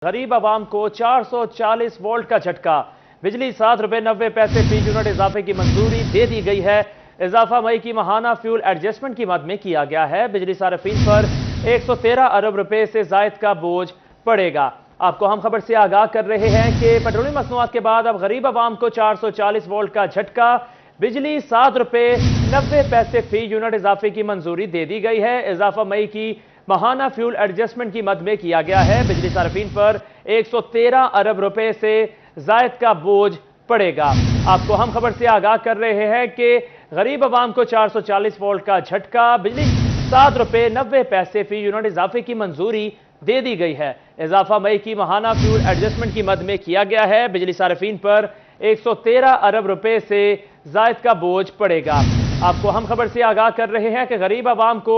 गरीब आवाम को 440 वोल्ट का झटका। बिजली 7 रुपए 90 पैसे फी यूनिट इजाफे की मंजूरी दे दी गई है। इजाफा मई की माहाना फ्यूल एडजस्टमेंट की मद में किया गया है। बिजली सार्फिन पर 113 अरब रुपए से जायद का बोझ पड़ेगा। आपको हम खबर से आगाह कर रहे हैं कि पेट्रोलियम मसनूआत के बाद अब गरीब आवाम को 440 वोल्ट का झटका। बिजली 7 रुपए 90 पैसे फी यूनिट इजाफे की मंजूरी दे दी गई है। इजाफा मई की माहाना फ्यूल एडजस्टमेट की मद में किया गया है। बिजली सार्फिन पर 113 अरब रुपए से जायद का बोझ पड़ेगा। आपको हम खबर से आगाह कर रहे हैं कि गरीब आवाम को 440 वोल्ट का झटका। बिजली 7 रुपए 90 पैसे फी यूनिट इजाफे की मंजूरी दे दी गई है। इजाफा मई की माहाना फ्यूल एडजस्टमेंट की मद में किया गया है। बिजली सार्फिन पर 113 अरब रुपए से जायद का बोझ पड़ेगा। आपको हम खबर से आगाह कर रहे हैं कि गरीब आवाम को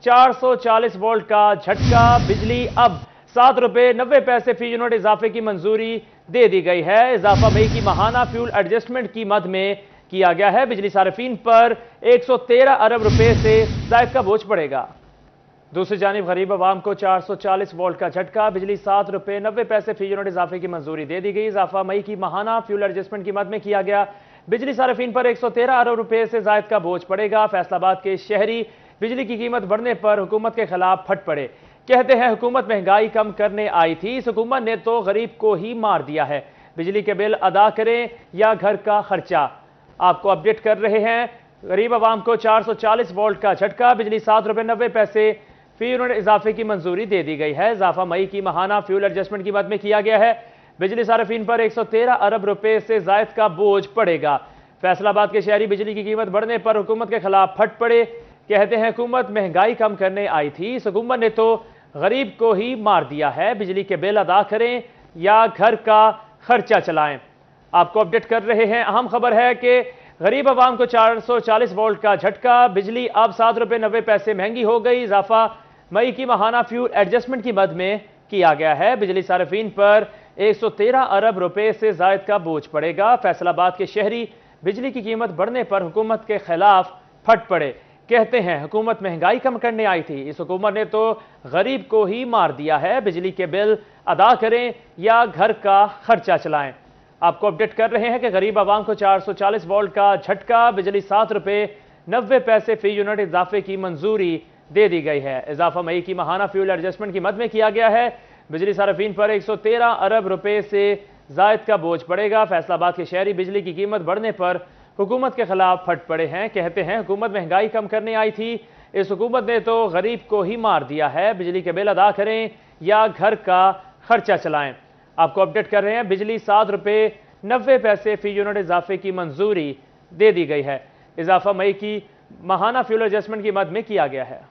440 वोल्ट का झटका। बिजली अब 7 रुपए 90 पैसे फी यूनिट इजाफे की मंजूरी दे दी गई है। इजाफा मई की माहाना फ्यूल एडजस्टमेंट की मद में किया गया है। बिजली सार्फिन पर 113 अरब रुपए से जायद का बोझ पड़ेगा। दूसरी जानिब गरीब आवाम को 440 वोल्ट का झटका। बिजली 7 रुपए 90 पैसे फी यूनिट इजाफे की मंजूरी दे दी गई। इजाफा मई की माहाना फ्यूल एडजस्टमेंट की मद में किया गया। बिजली सार्फिन पर 113 अरब रुपए से जायद का बोझ पड़ेगा। फैसलाबाद के शहरी बिजली की कीमत बढ़ने पर हुकूमत के खिलाफ फट पड़े। कहते हैं हुकूमत महंगाई कम करने आई थी, इस हुकूमत ने तो गरीब को ही मार दिया है। बिजली के बिल अदा करें या घर का खर्चा। आपको अपडेट कर रहे हैं। गरीब आवाम को 440 वोल्ट का झटका। बिजली 7 रुपए 90 पैसे फी यूनिट इजाफे की मंजूरी दे दी गई है। इजाफा मई की माहाना फ्यूल एडजस्टमेंट की मद में किया गया है। बिजली सार्फिन पर 113 अरब रुपए से जायद का बोझ पड़ेगा। फैसलाबाद के शहरी बिजली की कीमत बढ़ने पर हुकूमत के खिलाफ फट पड़े। कहते हैं हुकूमत महंगाई कम करने आई थी, इस हुकूमत ने तो गरीब को ही मार दिया है। बिजली के बिल अदा करें या घर का खर्चा चलाएं। आपको अपडेट कर रहे हैं। अहम खबर है कि गरीब आवाम को 440 वोल्ट का झटका। बिजली अब 7 रुपए 90 पैसे महंगी हो गई। इजाफा मई की माहाना फ्यूल एडजस्टमेंट की मद में किया गया है। बिजली सार्फिन पर 113 अरब रुपए से जायद का बोझ पड़ेगा। फैसलाबाद के शहरी बिजली की कीमत बढ़ने पर हुकूमत के खिलाफ फट पड़े। कहते हैं हुकूमत महंगाई कम करने आई थी, इस हुकूमत ने तो गरीब को ही मार दिया है। बिजली के बिल अदा करें या घर का खर्चा चलाएं। आपको अपडेट कर रहे हैं कि गरीब आवाम को 440 वोल्ट का झटका। बिजली 7 रुपए 90 पैसे फी यूनिट इजाफे की मंजूरी दे दी गई है। इजाफा मई की माहाना फ्यूल एडजस्टमेंट की मद में किया गया है। बिजली सार्फिन पर 113 अरब रुपए से जायद का बोझ पड़ेगा। फैसलाबाद के शहरी बिजली की कीमत बढ़ने पर हुकूमत के खिलाफ फट पड़े हैं। कहते हैं हुकूमत महंगाई कम करने आई थी, इस हुकूमत ने तो गरीब को ही मार दिया है। बिजली के बिल अदा करें या घर का खर्चा चलाएं। आपको अपडेट कर रहे हैं। बिजली 7 रुपए 90 पैसे फी यूनिट इजाफे की मंजूरी दे दी गई है। इजाफा मई की माहाना फ्यूल एडजस्टमेंट की मद में किया गया है।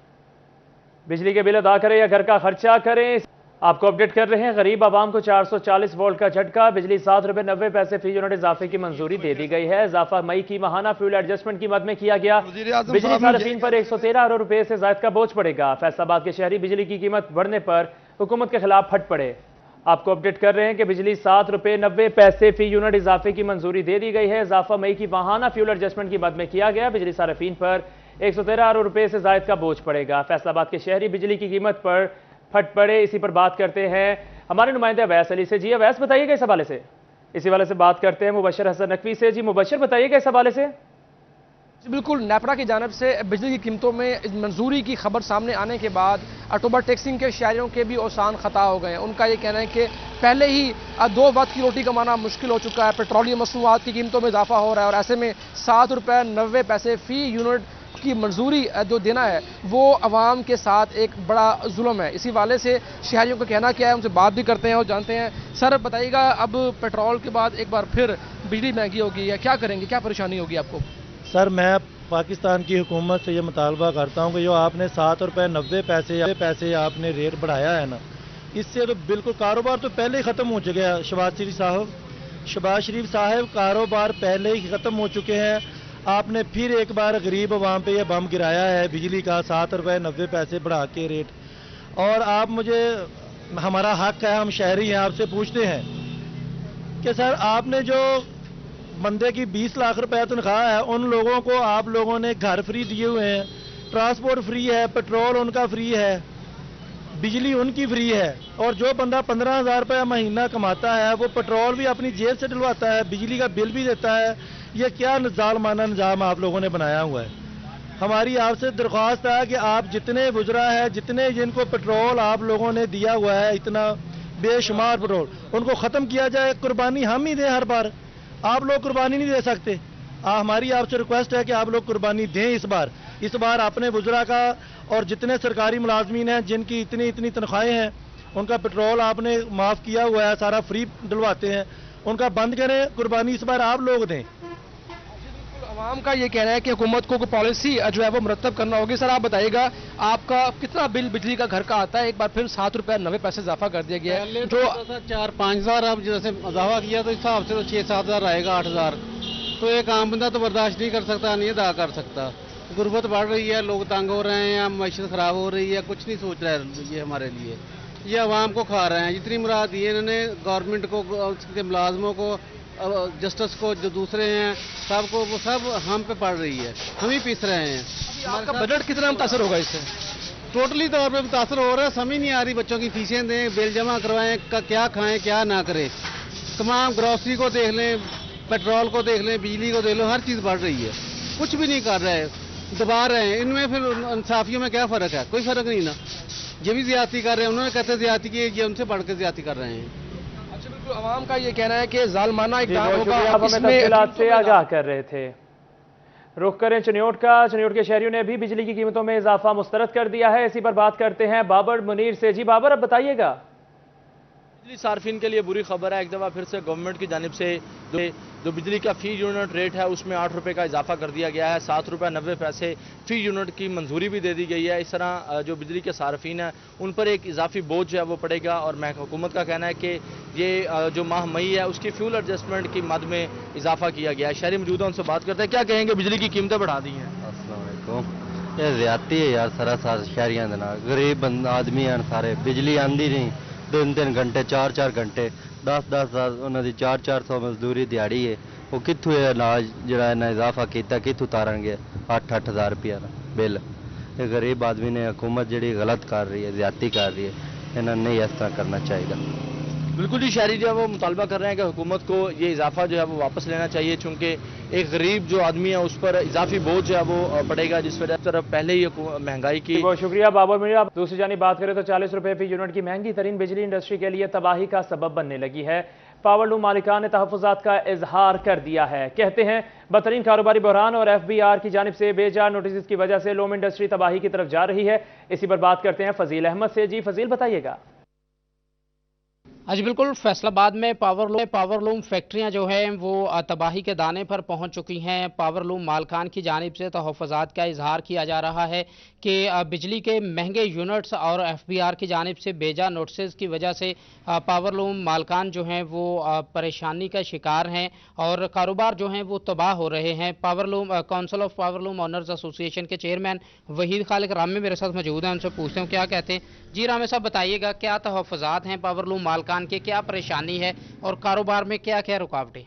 बिजली के बिल अदा करें या घर का खर्चा करें। आपको अपडेट कर रहे हैं। गरीब आवाम को 440 वोल्ट का झटका। बिजली 7 रुपए 90 पैसे फी यूनिट इजाफे की मंजूरी दे दी गई है। इजाफा मई की माहाना फ्यूल एडजस्टमेंट की मद में किया गया। बिजली सार्फिन पर 113 अरब रुपए से जायद का बोझ पड़ेगा। फैसलाबाद के शहरी बिजली की कीमत बढ़ने पर हुकूमत के खिलाफ फट पड़े। आपको अपडेट कर रहे हैं कि बिजली 7 रुपए 90 पैसे फी यूनिट इजाफे की मंजूरी दे दी गई है। इजाफा मई की माहाना फ्यूल एडजस्टमेंट की मद में किया गया। बिजली सार्फिन पर 113 अरब रुपए से जायद का बोझ पड़ेगा। फैसलाबाद के शहरी बिजली की कीमत पर फट पड़े। इसी पर बात करते हैं हमारे नुमाइंदे अवैस अली से। जी अवैस बताइएगा इस हवाले से। इसी वाले से बात करते हैं मुबशर हसन नकवी से। जी मुबशर बताइएगा इस हवाले से। बिल्कुल, नेपरा की जानब से बिजली की कीमतों में मंजूरी की खबर सामने आने के बाद अक्टूबर टैक्सिंग के शहरियों के भी औसान खता हो गए हैं। उनका ये कहना है कि पहले ही 2 वक्त की रोटी कमाना मुश्किल हो चुका है, पेट्रोलियम मसनूआत की कीमतों में इजाफा हो रहा है और ऐसे में 7 रुपये 90 पैसे फी यूनिट की मंजूरी जो देना है वो अवाम के साथ एक बड़ा जुल्म है। इसी वाले से शहरियों का कहना क्या है, उनसे बात भी करते हैं और जानते हैं। सर बताइएगा, अब पेट्रोल के बाद एक बार फिर बिजली महंगी होगी या क्या करेंगे, क्या परेशानी होगी आपको? सर मैं पाकिस्तान की हुकूमत से ये मुतालबा करता हूँ कि जो आपने 7 रुपये 90 पैसे आपने रेट बढ़ाया है ना, इससे तो बिल्कुल कारोबार तो पहले ही ख़त्म हो चुके हैं। शहबाज शरीफ साहब कारोबार पहले ही ख़त्म हो चुके हैं। आपने फिर एक बार गरीब आवाम पे ये बम गिराया है बिजली का 7 रुपये 90 पैसे बढ़ा के रेट। और आप मुझे, हमारा हक है, हम शहरी हैं, आपसे पूछते हैं कि सर आपने जो बंदे की 20 लाख रुपए तनख्वाह है, उन लोगों को आप लोगों ने घर फ्री दिए हुए हैं, ट्रांसपोर्ट फ्री है, पेट्रोल उनका फ्री है, बिजली उनकी फ्री है, और जो बंदा 15,000 रुपया महीना कमाता है वो पेट्रोल भी अपनी जेब से डलवाता है, बिजली का बिल भी देता है। ये क्या जालमाना निज़ाम आप लोगों ने बनाया हुआ है। हमारी आपसे दरख्वास्त है कि आप जितने गुजरा है, जितने जिनको पेट्रोल आप लोगों ने दिया हुआ है, इतना बेशुमार पेट्रोल, उनको ख़त्म किया जाए। कुर्बानी हम ही दें, हर बार आप लोग कुर्बानी नहीं दे सकते। हमारी आपसे रिक्वेस्ट है कि आप लोग कुर्बानी दें इस बार अपने गुजरा का, और जितने सरकारी मुलाजमीन हैं जिनकी इतनी इतनी तनख्वाहें हैं, उनका पेट्रोल आपने माफ़ किया हुआ है, सारा फ्री डलवाते हैं, उनका बंद करें। कुर्बानी इस बार आप लोग दें। आवाम का ये कहना है कि हुकूमत को पॉलिसी जो है वो मुरतब करना होगी। सर आप बताइएगा, आपका कितना बिल बिजली का घर का आता है? एक बार फिर 7 रुपये 90 पैसे इजाफा कर दिया गया है। जो 4-5 हज़ार अब जैसे इजाफा किया तो इस हिसाब से तो 6-7 हज़ार आएगा, 8 हज़ार। तो एक आम बंदा तो बर्दाश्त नहीं कर सकता, नहीं अदा कर सकता। गुर्बत बढ़ रही है, लोग तंग हो रहे हैं, मैशत खराब हो रही है, कुछ नहीं सोच रहा है ये हमारे लिए। ये आवाम को खा रहे हैं। जितनी मुराद दी है इन्होंने गवर्नमेंट को, उसके मुलाजमों को, जस्टिस को, जो दूसरे हैं सबको, वो सब हम पे पड़ रही है, हम ही पीस रहे हैं। आपका बजट कितना मुतासर होगा इससे? टोटली तौर पे मुतासर हो रहा है। समझ नहीं आ रही, बच्चों की फीसें दें, बिल जमा करवाएं, क्या खाएं क्या ना करें। तमाम ग्रॉसरी को देख लें, पेट्रोल को देख लें, बिजली को देख लो, हर चीज़ बढ़ रही है। कुछ भी नहीं कर रहे, दबा रहे हैं। इनमें फिर इंसाफियों में क्या फ़र्क है? कोई फ़र्क नहीं ना। ये भी ज्यादती कर रहे हैं, उन्होंने कहते ज्यादती की, ये उनसे बढ़ के ज्यादती कर रहे हैं। अच्छा, बिल्कुल आवाम का ये कहना है कि जालमाना इक़दाम होगा। आप हमें तफसीलात से आगाह कर रहे थे। रुख करें चनियोट का। चनियोट के शहरियों ने भी बिजली की कीमतों में इजाफा मुस्तरद कर दिया है। इसी पर बात करते हैं बाबर मुनीर से। जी बाबर, अब बताइएगा। बिजली सार्फिन के लिए बुरी खबर है। एक दफ़ा फिर से गवर्नमेंट की जानिब से जो बिजली का फ़ी यूनिट रेट है उसमें 8 रुपये का इजाफा कर दिया गया है। 7 रुपये 90 पैसे फ़ी यूनिट की मंजूरी भी दे दी गई है। इस तरह जो बिजली के सार्फिन हैं उन पर एक इजाफी बोझ जो है वो पड़ेगा, और हुकूमत का कहना है कि ये जो माह मई है उसकी फ्यूल एडजस्टमेंट की मद में इजाफा किया गया है। शहरी मौजूद है, उनसे बात करते हैं। क्या कहेंगे, बिजली की कीमतें बढ़ा दी हैं? अस्सलाम वालेकुम। ये ज्यादती है यार, सरासर शहरियां दे नाल। गरीब आदमी हैं सारे, बिजली आंदी नहीं, 3-3 घंटे 4-4 घंटे 10-10 उन्हों की 400 मजदूरी दिहाड़ी है। वो कितों अनाज जरा इन्हें इजाफा किया, कितों तारनगे 8-8 हज़ार रुपया बिल। ये गरीब आदमी ने, हुकूमत जी गलत कर रही है, ज्यादती कर रही है, इन्हें नहीं इस तरह करना चाहिए। बिल्कुल जी, शहरी जो है वो मुतालबा कर रहे हैं कि हुकूमत को ये इजाफा जो है वो वापस लेना चाहिए, चूँकि एक गरीब जो आदमी है उस पर इजाफी बोझ जो है वो पड़ेगा, जिस वजह से पहले ही महंगाई की। बहुत शुक्रिया बाबर मुनीर। आप दूसरी जानी बात करें तो 40 रुपये फी यूनिट की महंगी तरीन बिजली इंडस्ट्री के लिए तबाही का सबब बनने लगी है। पावरलूम मालिकान ने तहफ़्फ़ुज़ात का इजहार कर दिया है। कहते हैं बदतरीन कारोबारी बहरान और FBR की जानिब से बेजा नोटिस की वजह से लूम इंडस्ट्री तबाही की तरफ जा रही है। इसी पर बात करते हैं फजील अहमद से। जी फजील, बताइएगा। आज बिल्कुल फैसलाबाद में पावरलूम फैक्ट्रियां जो हैं वो तबाही के दाने पर पहुंच चुकी हैं। पावरलूम मालकान की जानिब से तहफ़्फ़ुज़ात का इजहार किया जा रहा है कि बिजली के महंगे यूनिट्स और FBR की जानिब से बेजा नोटिस की वजह से पावरलूम मालकान जो हैं वो परेशानी का शिकार हैं और कारोबार जो हैं वो तबाह हो रहे हैं। Powerloom council of powerloom owners association के चेयरमैन वहीद खालिक रामे मेरे साथ मौजूद हैं, उनसे पूछते हैं क्या कहते हैं। जी रामे साहब, बताइएगा क्या तहफ़्फ़ुज़ात हैं पावरलूम मालकान के, क्या परेशानी है और कारोबार में क्या क्या रुकावटें?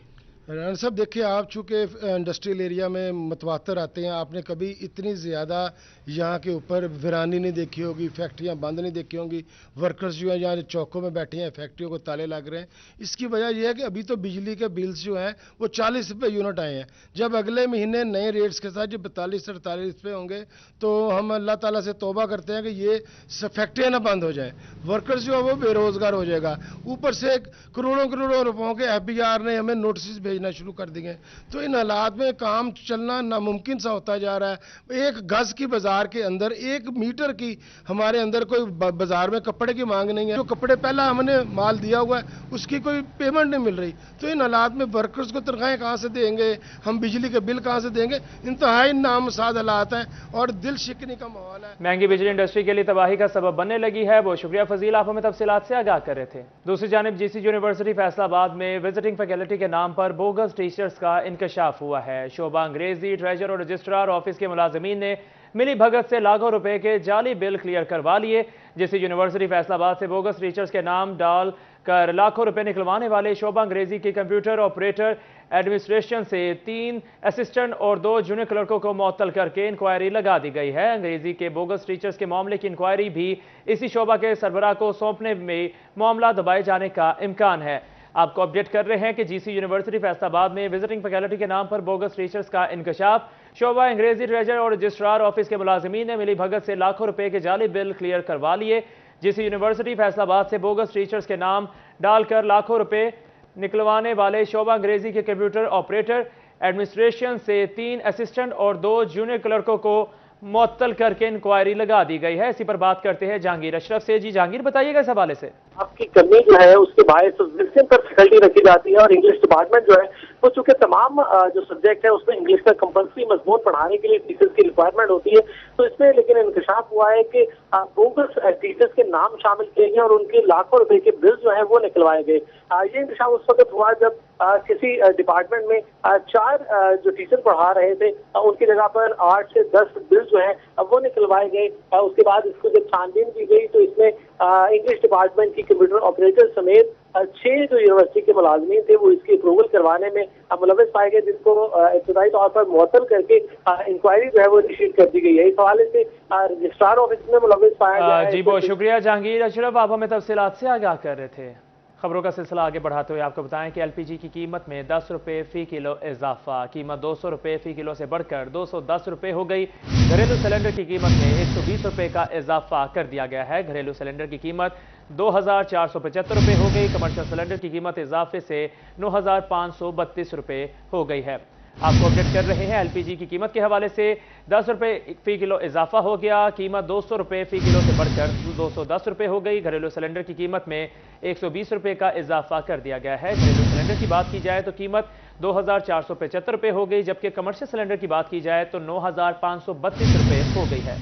राना साहब देखिए, आप चूँकि इंडस्ट्रियल एरिया में मतवातर आते हैं, आपने कभी इतनी ज़्यादा यहाँ के ऊपर वीरानी नहीं देखी होगी, फैक्ट्रियाँ बंद नहीं देखी होंगी, वर्कर्स जो हैं यहाँ चौकों में बैठे हैं, फैक्ट्रियों को ताले लग रहे हैं। इसकी वजह यह है कि अभी तो बिजली के बिल्स जो हैं वो 40 रुपये यूनिट आए हैं। जब अगले महीने नए रेट्स के साथ जो 42-48 रुपये होंगे तो हम अल्लाह ताला से तौबा करते हैं कि ये फैक्ट्रियाँ ना बंद हो जाएँ, वर्कर्स जो है वो बेरोज़गार हो जाएगा। ऊपर से करोड़ों करोड़ों रुपयों के FBR ने हमें नोटिस भेजना शुरू कर दिए। तो इन हालात में काम चलना नामुमकिन सा होता जा रहा है। एक गज की बाजार के अंदर 1 मीटर की हमारे अंदर कोई बाजार में कपड़े की मांग नहीं है। जो कपड़े पहला हमने माल दिया हुआ है उसकी कोई पेमेंट नहीं मिल रही। तो इन हालात में वर्कर्स को तनख्वाहें कहाँ से देंगे, हम बिजली के बिल कहाँ से देंगे? इंतहाई नामसाद हालात है और दिल शिकनी का माहौल है। महंगी बिजली इंडस्ट्री के लिए तबाही का सबब बनने लगी है। बहुत शुक्रिया फजील, आप हमें तफसीलात से आगाह कर रहे थे। दूसरी जानिब GC यूनिवर्सिटी फैसलाबाद में विजिटिंग फैकल्टी के नाम पर बोगस टीचर्स का इंकशाफ हुआ है। शोबा अंग्रेजी, ट्रेजर और रजिस्ट्रार ऑफिस के मुलाजमीन ने मिली भगत से लाखों रुपए के जाली बिल क्लियर करवा लिए। जिससे यूनिवर्सिटी फैसलाबाद से बोगस टीचर्स के नाम डाल कर लाखों रुपए निकलवाने वाले शोभा अंग्रेजी के कंप्यूटर ऑपरेटर एडमिनिस्ट्रेशन से 3 असिस्टेंट और 2 जूनियर क्लर्कों को मुअत्तल करके इंक्वायरी लगा दी गई है। अंग्रेजी के बोगस टीचर्स के मामले की इंक्वायरी भी इसी शोभा के सरबराह को सौंपने में मामला दबाए जाने का इम्कान है। आपको अपडेट कर रहे हैं कि जीसी यूनिवर्सिटी फैसलाबाद में विजिटिंग फैकल्टी के नाम पर बोगस टीचर्स का इंकशाफ। शोभा अंग्रेजी ट्रेजर और रजिस्ट्रार ऑफिस के मुलाजिमीन ने मिली भगत से लाखों रुपए के जाली बिल क्लियर करवा लिए। जीसी यूनिवर्सिटी फैसलाबाद से बोगस टीचर्स के नाम डालकर लाखों रुपए निकलवाने वाले शोभा अंग्रेजी के कंप्यूटर ऑपरेटर एडमिनिस्ट्रेशन से 3 असिस्टेंट और 2 जूनियर क्लर्कों को मुअत्तल करके इंक्वायरी लगा दी गई है। इसी पर बात करते हैं जहांगीर अशरफ से। जी जहांगीर, बताइएगा इस हवाले से। आपकी कमी जो है उसके बायस विल्सन पर फैकल्टी रखी जाती है और इंग्लिश डिपार्टमेंट जो है वो चूंकि तमाम जो सब्जेक्ट है उसमें इंग्लिश का कंपल्सरी मजमून पढ़ाने के लिए टीचर्स की रिक्वायरमेंट होती है, तो इसमें लेकिन इंकशाफ हुआ है कि बोगस टीचर्स के नाम शामिल किए गए और उनके लाखों रुपए के बिल जो है वो निकलवाए गए। ये इंकशाफ उस वक्त हुआ जब किसी डिपार्टमेंट में 4 जो टीचर पढ़ा रहे थे उनकी जगह पर 8 से 10 बिल जो है वो निकलवाए गए। उसके बाद इसको जब छानबीन की गई तो इसमें इंग्लिश डिपार्टमेंट की कंप्यूटर ऑपरेटर समेत 6 जो यूनिवर्सिटी के मुलाजमीन थे वो इसकी अप्रूवल करवाने में मुलविस पाए गए, जिनको इब्तदाई तौर पर मुअत्तल करके इंक्वायरी जो है वो इनिशिएट कर दी गई है। इस हवाले से रजिस्ट्रार ऑफिस में मुलविस पाया गया है। जी बहुत शुक्रिया जहांगीर अशरफ, आप हमें तफसीलात से आगाह कर रहे थे। खबरों का सिलसिला आगे बढ़ाते हुए आपको बताएं कि एलपीजी की कीमत में 10 रुपए फी किलो इजाफा। कीमत 200 रुपए फी किलो से बढ़कर 210 रुपए हो गई। घरेलू सिलेंडर की कीमत में 120 रुपए का इजाफा कर दिया गया है। घरेलू सिलेंडर की कीमत 2475 रुपए हो गई। कमर्शियल सिलेंडर की कीमत इजाफे से 9532 रुपए हो गई है। आपको अपडेट कर रहे हैं एलपीजी की कीमत के हवाले से। 10 रुपए फी किलो इजाफा हो गया। कीमत 200 रुपए फी किलो से बढ़कर 210 रुपए हो गई। घरेलू सिलेंडर की कीमत में 120 रुपए का इजाफा कर दिया गया है। घरेलू सिलेंडर की बात की जाए तो कीमत 2475 रुपए हो गई, जबकि कमर्शियल सिलेंडर की बात की जाए तो 9532 रुपए हो गई है।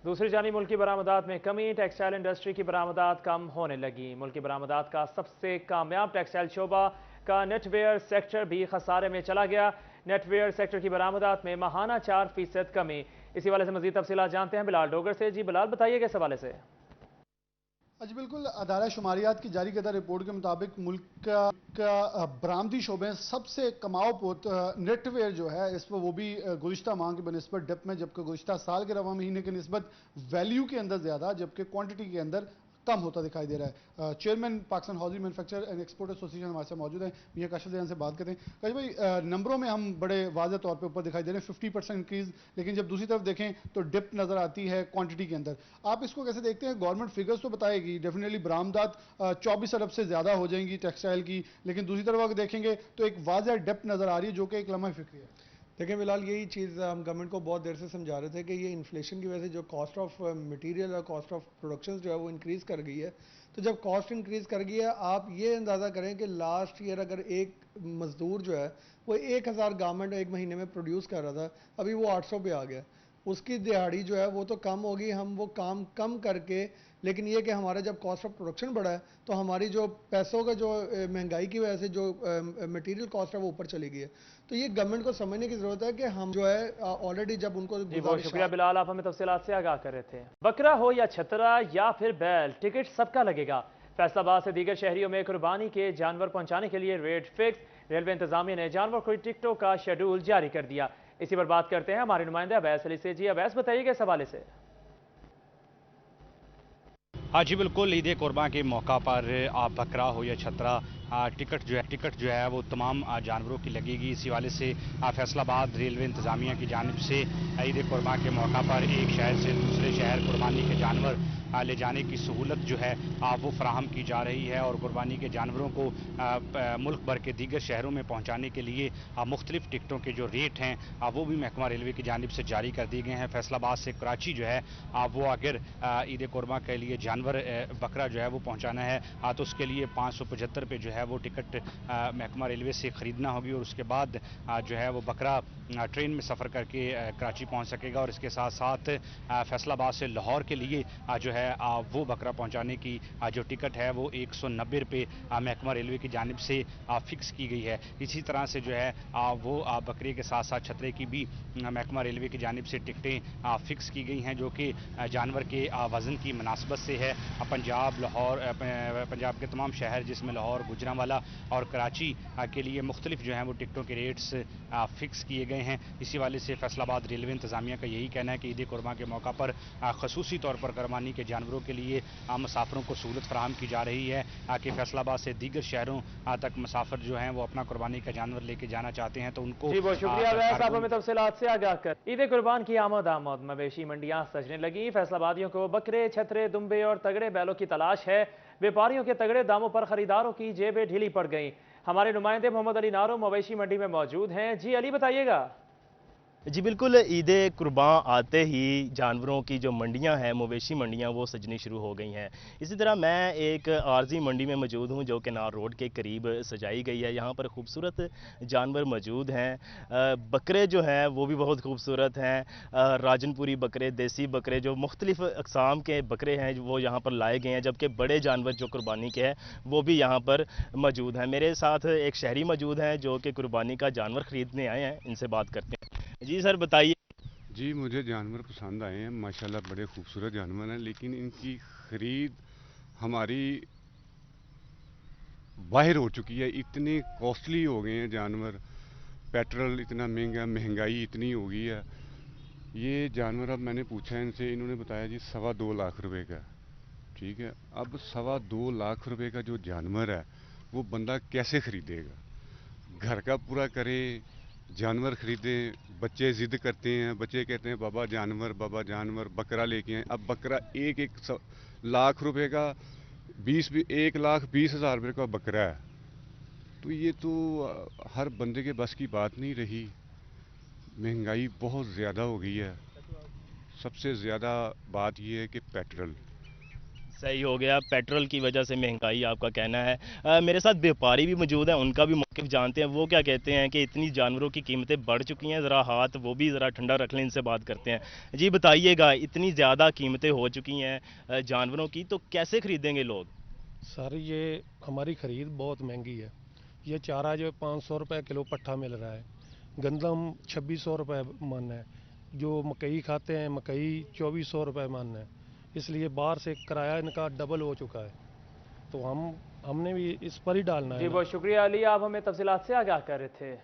दूसरी जानिब मुल्की बरामदात में कमी। टेक्सटाइल इंडस्ट्री की बरामदात कम होने लगी। मुल्की बरामदात का सबसे कामयाब टेक्सटाइल शोबा का नेटवेयर सेक्टर भी खसारे में चला गया। नेटवेयर सेक्टर की बरामदात में माहाना 4% कमी। इसी वाले से मजीद तफसीलात जानते हैं बिलाल डोगर से। जी बिलाल, बताइएगा इस हवाले से। जी बिल्कुल, अदारा शुमारियात की जारी करदा रिपोर्ट के मुताबिक मुल्क का बरामदी शोबे सबसे कमाओ नेटवेयर जो है इस पर वो भी गुज़िश्ता माह की बनिस्बत डिप में, जबकि गुज़िश्ता साल के रवा महीने की निस्बत वैल्यू के अंदर ज़्यादा जबकि क्वांटिटी के अंदर कम होता दिखाई दे रहा है। Chairman Pakistan housing manufacture and export association हमारे साथ मौजूद हैं, मियां काशिफ जैन से बात करते हैं। काशिफ भाई, नंबरों में हम बड़े वाज़ेह तौर पे ऊपर दिखाई दे रहे हैं 50% इंक्रीज, लेकिन जब दूसरी तरफ देखें तो डिप नज़र आती है क्वांटिटी के अंदर। आप इसको कैसे देखते हैं? गवर्नमेंट फिगर्स तो बताएगी डेफिनेटली बरामदात 24 अरब से ज़्यादा हो जाएंगी टेक्सटाइल की, लेकिन दूसरी तरफ अगर देखेंगे तो एक वाज़ेह डिप नज़र आ रही है जो कि एक लम्हा फिक्री है। देखिए फिलहाल यही चीज़ हम गवर्नमेंट को बहुत देर से समझा रहे थे कि ये इन्फ्लेशन की वजह से जो कॉस्ट ऑफ मटेरियल और कॉस्ट ऑफ प्रोडक्शन जो है वो इंक्रीज़ कर गई है। तो जब कॉस्ट इंक्रीज़ कर गई है, आप ये अंदाज़ा करें कि लास्ट ईयर अगर एक मज़दूर जो है वो 1000 गारमेंट एक महीने में प्रोड्यूस कर रहा था, अभी वो 800 पे आ गया। उसकी दिहाड़ी जो है वो तो कम होगी, हम वो काम कम करके, लेकिन ये कि हमारा जब कॉस्ट ऑफ प्रोडक्शन बढ़ा है तो हमारी जो पैसों का जो महंगाई की वजह से जो मटेरियल कॉस्ट है वो ऊपर चली गई है। तो ये गवर्नमेंट को समझने की जरूरत है कि हम जो है ऑलरेडी जब उनको। बहुत शुक्रिया बिलाल, आप हमें तफसीलात से आगाह कर रहे थे। बकरा हो या छतरा या फिर बैल, टिकट सबका लगेगा। फैसलाबाद से दीगर शहरियों में कुर्बानी के जानवर पहुंचाने के लिए रेट फिक्स। रेलवे इंतजामिया ने जानवर को टिकटों का शेड्यूल जारी कर दिया। इसी पर बात करते हैं हमारे नुमाइंदे अवैस अली से। जी अवैस, बताइएगा इस हवाले से। हाँ जी बिल्कुल, ईद कुर्बान के मौका पर आप बकरा हो या छतरा टिकट जो है वो तमाम जानवरों की लगेगी। इसी वाले से फैसलाबाद रेलवे इंतजामिया की जानिब से ईद कुर्बान के मौका पर एक शहर से दूसरे शहर कुर्बानी के जानवर ले जाने की सहूलत जो है वो फराहम की जा रही है और कुर्बानी के जानवरों को मुल्क भर के दीगर शहरों में पहुँचाने के लिए मुख्तलिफ टिकटों के जो रेट हैं वो भी महकमा रेलवे की जानिब से जारी कर दिए गए हैं। फैसलाबाद से कराची जो है वो अगर ईद कुर्बान के लिए जानवर बकरा जो है वो पहुँचाना है तो उसके लिए 575 रुपये जो है वो टिकट महकमा रेलवे से ख़रीदना होगी और उसके बाद जो है वो बकरा ट्रेन में सफ़र करके कराची पहुँच सकेगा। और इसके साथ साथ फैसलाबाद से लाहौर के लिए जो है है वो बकरा पहुंचाने की जो टिकट है वो 190 रुपये महकमा रेलवे की जानिब से फिक्स की गई है। इसी तरह से जो है वो बकरे के साथ साथ छतरे की भी महकमा रेलवे की जानिब से टिकटें फिक्स की गई हैं, जो कि जानवर के वज़न की मुनासबत से है। पंजाब लाहौर पंजाब के तमाम शहर जिसमें लाहौर, गुजरांवाला और कराची के लिए मुख्तलिफ जो हैं वो टिकटों के रेट्स फिक्स किए गए हैं। इसी वाले से फैसलाबाद रेलवे इंतज़ामिया का यही कहना है कि ईद कुर्बान के मौका पर खसूसी तौर पर कुर्बानी के जानवरों के लिए मुसाफिरों को सहूलत फराहम की जा रही है कि फैसलाबाद से दीगर शहरों तक मुसाफिर जो हैं वो अपना कुर्बानी का जानवर लेके जाना चाहते हैं तो उनको जी बहुत शुक्रिया वैस, आप हमें तफसीलात से आगाह कर। ईद कुर्बान की आमद मवेशी मंडियां सजने लगी। फैसलाबादियों को बकरे, छतरे, दुम्बे और तगड़े बैलों की तलाश है। व्यापारियों के तगड़े दामों पर खरीदारों की जेबें ढीली पड़ गईं। हमारे नुमाइंदे मोहम्मद अली नारो मवेशी मंडी में मौजूद हैं। जी अली, बताइएगा। जी बिल्कुल, ईद कुर्बान आते ही जानवरों की जो मंडियां हैं, मवेशी मंडियां, वो सजनी शुरू हो गई हैं। इसी तरह मैं एक आरजी मंडी में मौजूद हूं जो केनार रोड के करीब सजाई गई है। यहां पर खूबसूरत जानवर मौजूद हैं। बकरे जो हैं वो भी बहुत खूबसूरत हैं। राजनपुरी बकरे, देसी बकरे, जो मुख्तलिफ अक़साम के बकरे हैं वो यहाँ पर लाए गए हैं, जबकि बड़े जानवर जो कुर्बानी के हैं वो भी यहाँ पर मौजूद हैं। मेरे साथ एक शहरी मौजूद हैं जो कि कुर्बानी का जानवर ख़रीदने आए हैं। इनसे बात करते हैं। जी सर, बताइए। जी, मुझे जानवर पसंद आए हैं, माशाल्लाह बड़े खूबसूरत जानवर हैं, लेकिन इनकी ख़रीद हमारी बाहर हो चुकी है। इतने कॉस्टली हो गए हैं जानवर, पेट्रोल इतना महंगा, महंगाई इतनी हो गई है। ये जानवर अब मैंने पूछा इनसे, इन्होंने बताया जी 2.25 लाख रुपए का। ठीक है, अब 2.25 लाख रुपए का जो जानवर है वो बंदा कैसे ख़रीदेगा? घर का पूरा करे, जानवर ख़रीदे। बच्चे ज़िद करते हैं, बच्चे कहते हैं बाबा जानवर, बकरा लेके आए। अब बकरा एक लाख रुपए का 1,20,000 रुपये का बकरा है, तो ये तो हर बंदे के बस की बात नहीं रही। महंगाई बहुत ज़्यादा हो गई है। सबसे ज़्यादा बात ये है कि पेट्रोल सही हो गया, पेट्रोल की वजह से महंगाई, आपका कहना है। मेरे साथ व्यापारी भी मौजूद हैं, उनका भी मौक़िफ़ जानते हैं। वो क्या कहते हैं कि इतनी जानवरों की कीमतें बढ़ चुकी हैं। ज़रा हाथ वो भी ज़रा ठंडा रख लें, इनसे बात करते हैं। जी बताइएगा, इतनी ज़्यादा कीमतें हो चुकी हैं जानवरों की, तो कैसे ख़रीदेंगे लोग? सर, ये हमारी ख़रीद बहुत महंगी है। ये चारा जो 500 रुपये किलो पट्ठा मिल रहा है, गंदम 2600 रुपये मन है, जो मकई खाते हैं मकई 2400 रुपये मन है। इसलिए बाहर से किराया इनका डबल हो चुका है, तो हमने भी इस पर ही डालना है। जी बहुत शुक्रिया अली, आप हमें तफसीलात से आगाह कर रहे थे।